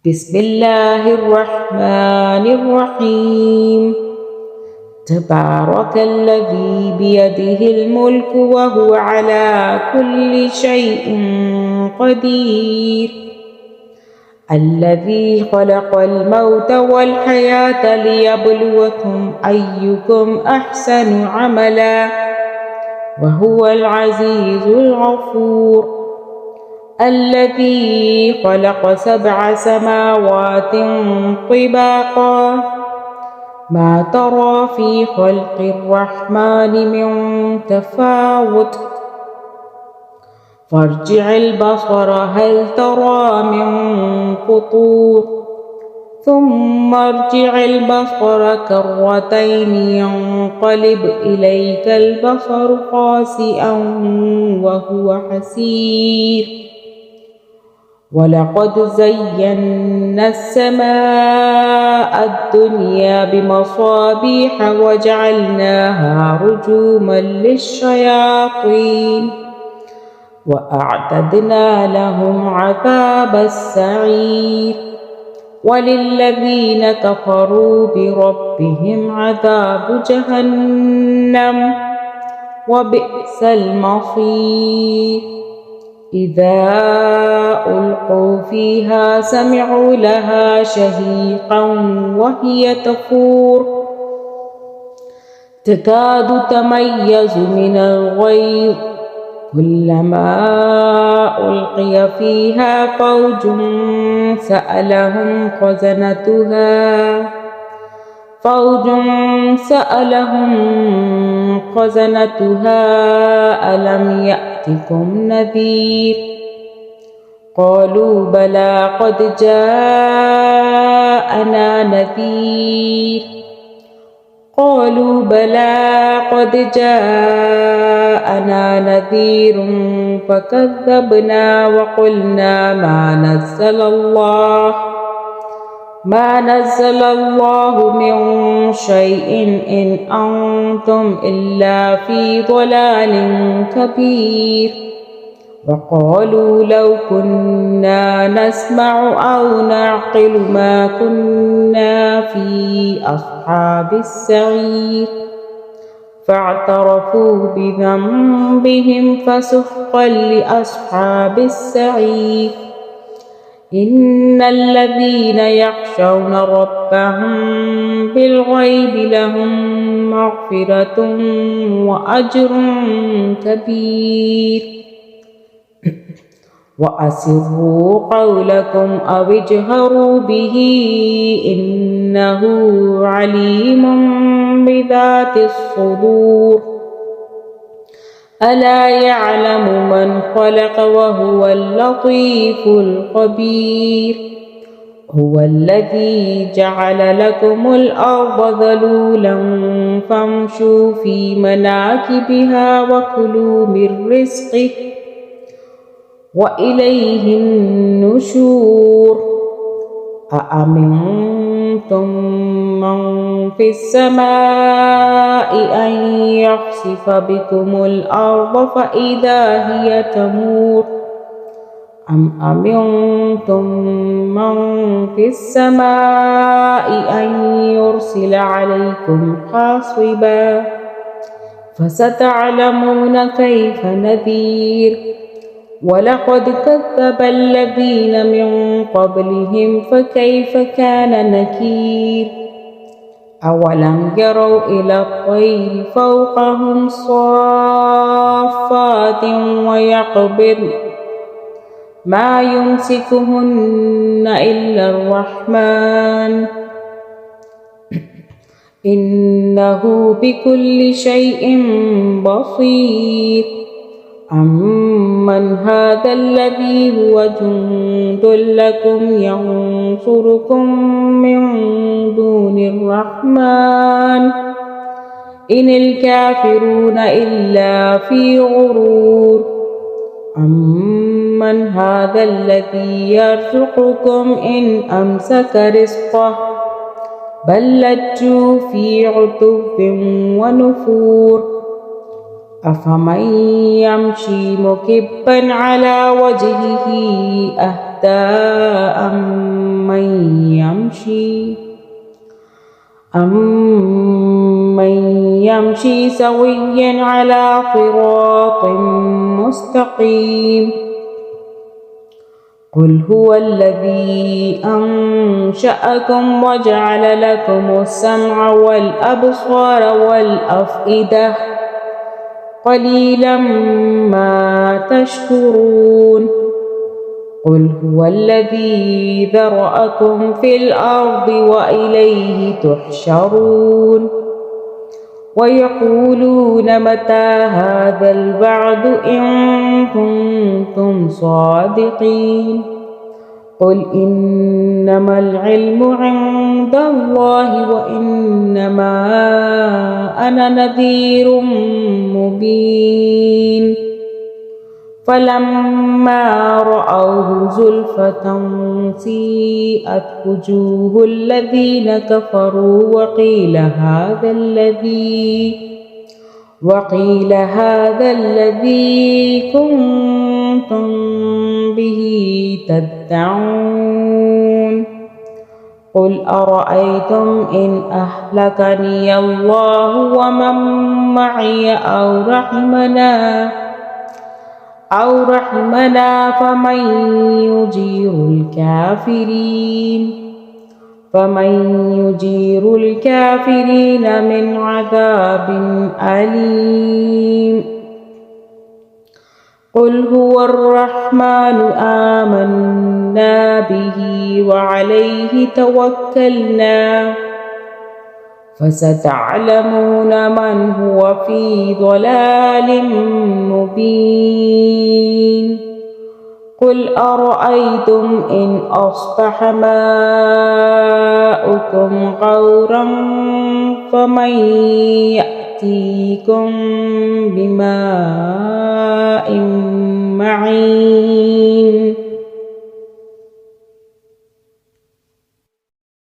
بسم الله الرحمن الرحيم تبارك الذي بيده الملك وهو على كل شيء قدير الذي خلق الموت والحياة ليبلوكم أيكم أحسن عملا وهو العزيز الغفور الذي خلق 7 سماوات طباقا ما ترى في خلق الرحمن من تفاوت فارجع البصر هل ترى من فطور ثم ارجع البصر كرتين ينقلب إليك البصر خاسئا وهو حسير ولقد زينا السماء الدنيا بمصابيح وجعلناها رجوما للشياطين وأعتدنا لهم عذاب السعير وللذين كفروا بربهم عذاب جهنم وبئس المصير إذا ألقوا فيها سمعوا لها شهيقا وهي تفور تكاد تميز من الغيظ كلما ألقي فيها فوج سألهم خزنتها ألم يأتكم نذير قالوا بلى قد جاءنا نذير فكذبنا وقلنا ما نزل الله من شيء إن أنتم إلا في ضلال كبير وقالوا لو كنا نسمع أو نعقل ما كنا في أصحاب السعير فاعترفوا بذنبهم فسحقا لأصحاب السعير إن الذين يخشون ربهم بالغيب لهم مغفرة وأجر كبير وأسروا قولكم أو اجهروا به إنه عليم بذات الصدور ألا يعلم من خلق وهو اللطيف الخبير هو الذي جعل لكم الأرض ذلولا فامشوا في مناكبها وكلوا من رزقه وإليه النشور أأمنتم من في السماء أن يخسف بكم الأرض فإذا هي تمور أم أمنتم من في السماء أن يرسل عليكم حاصبا فستعلمون كيف نذير ولقد كذب الذين من قبلهم فكيف كان نكير أولم يروا إلى الطير فوقهم صافات ويقبضن ما يمسكهن إلا الرحمن إنه بكل شيء بصير أمن هذا الذي هو جند لكم ينصركم من دون الرحمن إن الكافرون إلا في غرور أمن هذا الذي يرزقكم إن أمسك رزقه بل لجوا في عتب ونفور أفمن يمشي مكبا على وجهه أهدى أمن يمشي سويا على صراط مستقيم قل هو الذي أنشأكم وجعل لكم السمع والأبصار والأفئدة قليلا ما تشكرون قل هو الذي ذرأكم في الأرض وإليه تحشرون ويقولون متى هذا الوعد إن كنتم صادقين قل إنما العلم عند الله وإنما أنا نذير مبين فلما رأوه زلفة سيئت وجوه الذين كفروا وقيل هذا الذي كنتم به تدعون قل أرأيتم إن أهلكني الله ومن معي أو رحمنا فمن يجير الكافرين من عذاب أليم قل هو الرحمن آمنا به وعليه توكلنا فستعلمون من هو في ضلال مبين قل أرأيتم إن أصبح ماؤكم غورا فمن يأتيكم بماء معين